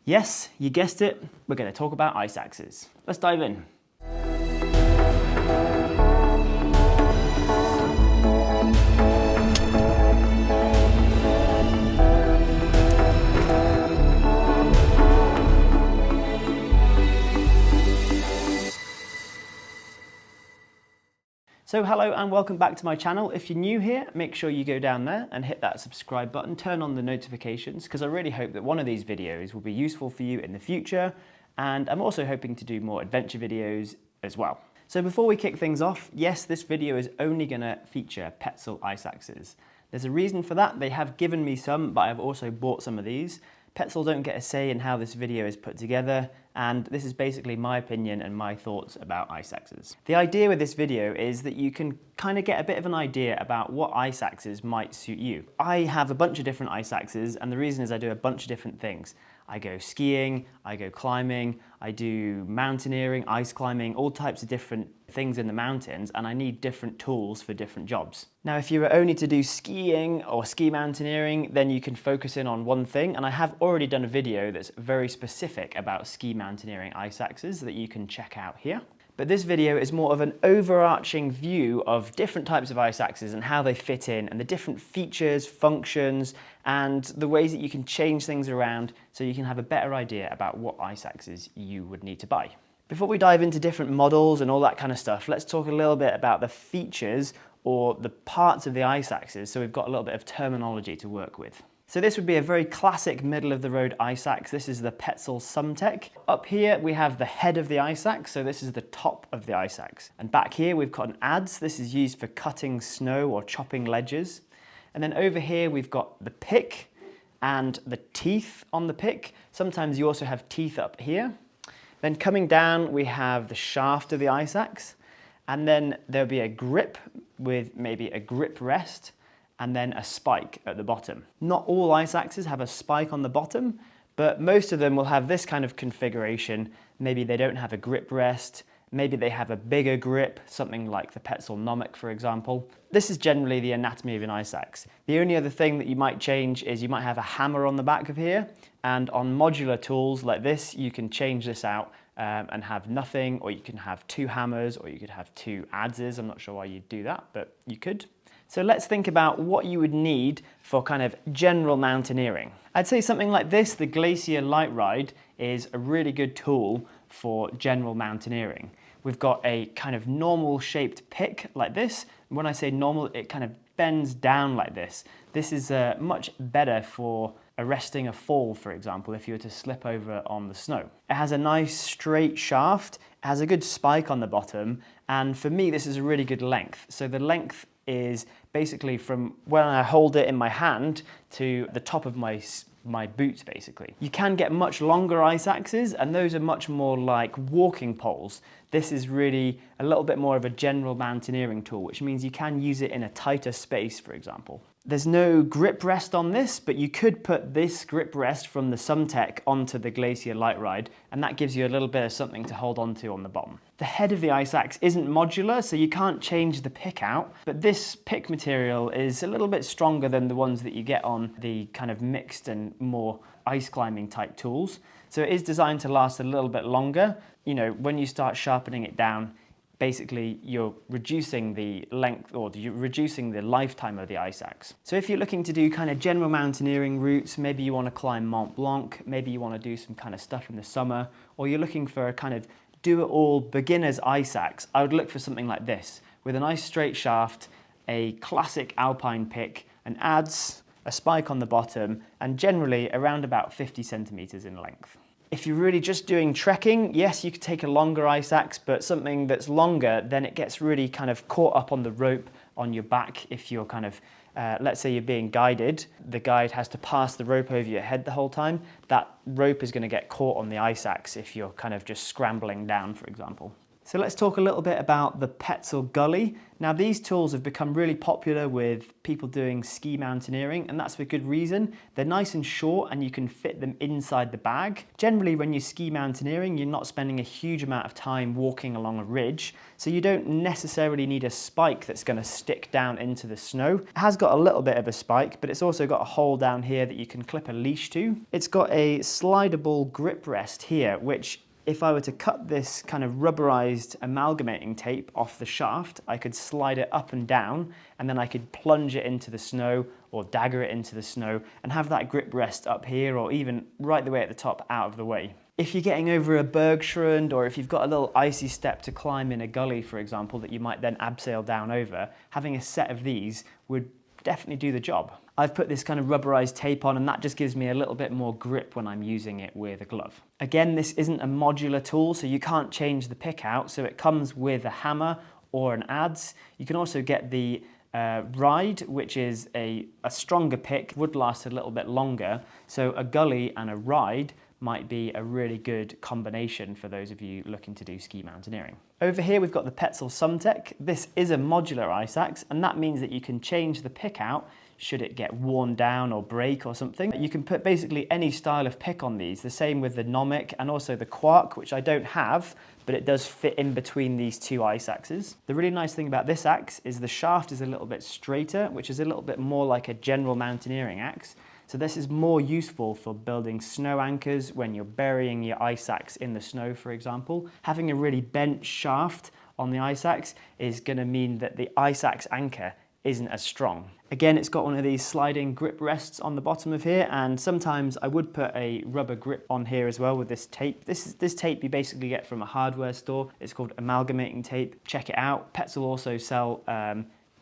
Yes, you guessed it, we're going to talk about ice axes. Let's dive in. So hello and welcome back to my channel. If you're new here, make sure you go down there and hit that subscribe button, turn on the notifications, because I really hope that one of these videos will be useful for you in the future. And I'm also hoping to do more adventure videos as well. So before we kick things off, yes, this video is only going to feature Petzl ice axes. There's a reason for that. They have given me some, but I've also bought some of these. Petzl don't get a say in how this video is put together, and this is basically my opinion and my thoughts about ice axes. The idea with this video is that you can kind of get a bit of an idea about what ice axes might suit you. I have a bunch of different ice axes, and the reason is I do a bunch of different things. I go skiing, I go climbing, I do mountaineering, ice climbing, all types of different things in the mountains, and I need different tools for different jobs. Now, if you were only to do skiing or ski mountaineering, then you can focus in on one thing, and I have already done a video that's very specific about ski mountaineering ice axes that you can check out here. But this video is more of an overarching view of different types of ice axes and how they fit in, and the different features, functions, and the ways that you can change things around so you can have a better idea about what ice axes you would need to buy. Before we dive into different models and all that kind of stuff, let's talk a little bit about the features or the parts of the ice axes, so we've got a little bit of terminology to work with. So this would be a very classic middle-of-the-road ice axe. This is the Petzl Sumtech. Up here we have the head of the ice axe, so this is the top of the ice axe. And back here we've got an adze. This is used for cutting snow or chopping ledges. And then over here we've got the pick and the teeth on the pick. Sometimes you also have teeth up here. Then coming down we have the shaft of the ice axe. And then there'll be a grip with maybe a grip rest, and then a spike at the bottom. Not all ice axes have a spike on the bottom, but most of them will have this kind of configuration. Maybe they don't have a grip rest, maybe they have a bigger grip, something like the Petzl Nomic, for example. This is generally the anatomy of an ice axe. The only other thing that you might change is you might have a hammer on the back of here, and on modular tools like this, you can change this out and have nothing, or you can have two hammers, or you could have two adzes. I'm not sure why you'd do that, but you could. So let's think about what you would need for kind of general mountaineering. I'd say something like this, the Glacier Light Ride, is a really good tool for general mountaineering. We've got a kind of normal shaped pick like this. When I say normal, it kind of bends down like this. This is much better for arresting a fall, for example, if you were to slip over on the snow. It has a nice straight shaft, it has a good spike on the bottom, and for me this is a really good length. So the length is basically from when I hold it in my hand to the top of my boots, basically. You can get much longer ice axes, and those are much more like walking poles. This is really a little bit more of a general mountaineering tool, which means you can use it in a tighter space, for example. There's no grip rest on this, but you could put this grip rest from the Sumtech onto the Glacier Light Ride, and that gives you a little bit of something to hold on to on the bottom. The head of the ice axe isn't modular, so you can't change the pick out, but this pick material is a little bit stronger than the ones that you get on the kind of mixed and more ice climbing type tools. So it is designed to last a little bit longer. You know, when you start sharpening it down, basically you're reducing the length, or you're reducing the lifetime of the ice axe. So if you're looking to do kind of general mountaineering routes, maybe you want to climb Mont Blanc, maybe you want to do some kind of stuff in the summer, or you're looking for a kind of do-it-all beginner's ice axe, I would look for something like this, with a nice straight shaft, a classic alpine pick, an adze, a spike on the bottom, and generally around about 50 centimeters in length. If you're really just doing trekking, yes, you could take a longer ice axe, but something that's longer, then it gets really kind of caught up on the rope on your back. If you're kind of, let's say you're being guided, the guide has to pass the rope over your head the whole time. That rope is going to get caught on the ice axe if you're kind of just scrambling down, for example. So let's talk a little bit about the Petzl Gully. Now these tools have become really popular with people doing ski mountaineering, and that's for good reason. They're nice and short and you can fit them inside the bag. Generally when you ski mountaineering, you're not spending a huge amount of time walking along a ridge, so you don't necessarily need a spike that's going to stick down into the snow. It has got a little bit of a spike, but it's also got a hole down here that you can clip a leash to. It's got a slidable grip rest here, which if I were to cut this kind of rubberized amalgamating tape off the shaft, I could slide it up and down, and then I could plunge it into the snow or dagger it into the snow and have that grip rest up here, or even right the way at the top out of the way. If you're getting over a bergschrund, or if you've got a little icy step to climb in a gully, for example, that you might then abseil down over, having a set of these would definitely do the job. I've put this kind of rubberized tape on, and that just gives me a little bit more grip when I'm using it with a glove. Again, this isn't a modular tool, so you can't change the pick out, so it comes with a hammer or an adze. You can also get the ride, which is a stronger pick, would last a little bit longer, so a gully and a ride might be a really good combination for those of you looking to do ski mountaineering. Over here we've got the Petzl Sumtech. This is a modular ice axe, and that means that you can change the pick out should it get worn down or break or something. You can put basically any style of pick on these, the same with the Nomic and also the Quark, which I don't have, but it does fit in between these two ice axes. The really nice thing about this axe is the shaft is a little bit straighter, which is a little bit more like a general mountaineering axe. So this is more useful for building snow anchors when you're burying your ice axe in the snow, for example. Having a really bent shaft on the ice axe is going to mean that the ice axe anchor isn't as strong. Again, it's got one of these sliding grip rests on the bottom of here, and sometimes I would put a rubber grip on here as well with this tape. This tape you basically get from a hardware store. It's called amalgamating tape. Check it out. Petzl also sell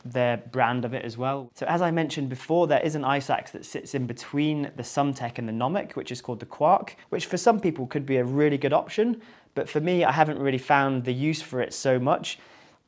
their brand of it as well. So as I mentioned before, there is an ice axe that sits in between the Sumtech and the Nomic, which is called the Quark, which for some people could be a really good option, but for me, I haven't really found the use for it so much.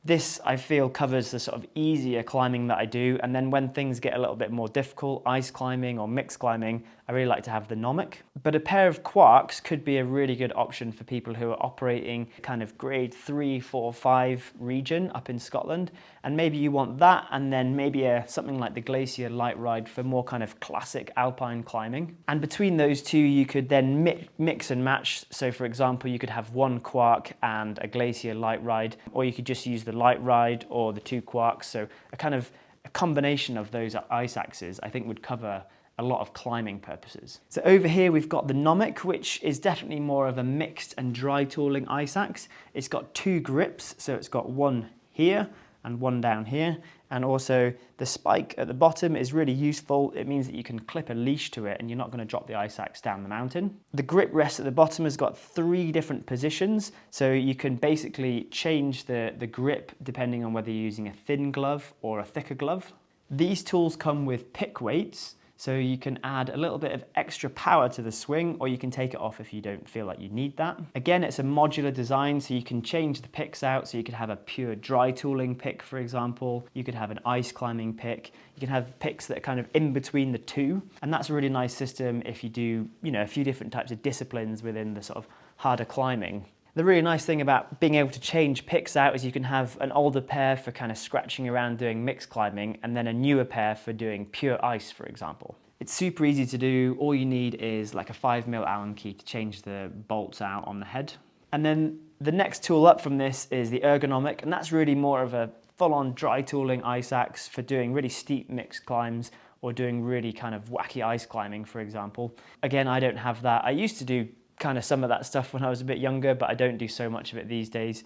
This, I feel, covers the sort of easier climbing that I do, and then when things get a little bit more difficult, ice climbing or mixed climbing, I really like to have the Nomic. But a pair of Quarks could be a really good option for people who are operating kind of grade 3, 4, 5 region up in Scotland, and maybe you want that, and then maybe something like the Glacier Light Ride for more kind of classic alpine climbing. And between those two, you could then mix and match. So for example, you could have one Quark and a Glacier Light Ride, or you could just use the Light Ride or the two Quarks. So a combination of those ice axes, I think, would cover a lot of climbing purposes. So over here we've got the Nomic, which is definitely more of a mixed and dry tooling ice axe. It's got two grips, so it's got one here and one down here, and also the spike at the bottom is really useful. It means that you can clip a leash to it and you're not going to drop the ice axe down the mountain. The grip rest at the bottom has got 3 different positions, so you can basically change the grip depending on whether you're using a thin glove or a thicker glove. These tools come with pick weights, so you can add a little bit of extra power to the swing, or you can take it off if you don't feel like you need that. Again, it's a modular design, so you can change the picks out. So you could have a pure dry tooling pick, for example. You could have an ice climbing pick. You can have picks that are kind of in between the two. And that's a really nice system if you do, a few different types of disciplines within the sort of harder climbing. The really nice thing about being able to change picks out is you can have an older pair for kind of scratching around doing mixed climbing, and then a newer pair for doing pure ice, for example. It's super easy to do. All you need is like a 5mm Allen key to change the bolts out on the head. And then the next tool up from this is the Ergonomic, and that's really more of a full-on dry tooling ice axe for doing really steep mixed climbs or doing really kind of wacky ice climbing, for example. Again, I don't have that. I used to do kind of some of that stuff when I was a bit younger, but I don't do so much of it these days,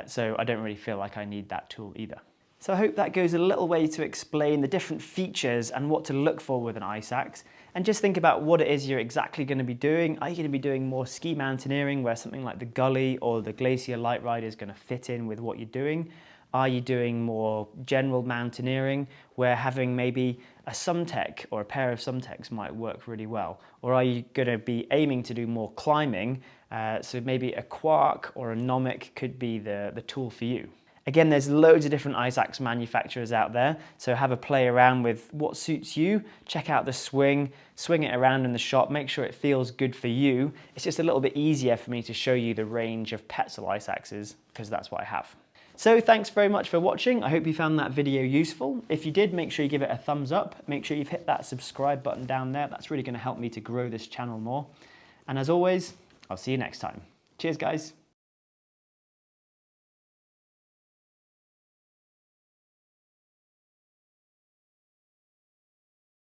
so I don't really feel like I need that tool either. So I hope that goes a little way to explain the different features and what to look for with an ice axe, and just think about what it is you're exactly going to be doing. Are you going to be doing more ski mountaineering where something like the Gully or the Glacier Light Ride is going to fit in with what you're doing? Are you doing more general mountaineering where having maybe a Sumtech or a pair of Sumtechs might work really well? Or are you going to be aiming to do more climbing? So maybe a Quark or a Nomic could be the tool for you. Again, there's loads of different ice axe manufacturers out there, so have a play around with what suits you. Check out the swing it around in the shop, make sure it feels good for you. It's just a little bit easier for me to show you the range of Petzl ice axes, because that's what I have. So thanks very much for watching. I hope you found that video useful. If you did, make sure you give it a thumbs up. Make sure you've hit that subscribe button down there. That's really going to help me to grow this channel more. And as always, I'll see you next time. Cheers, guys.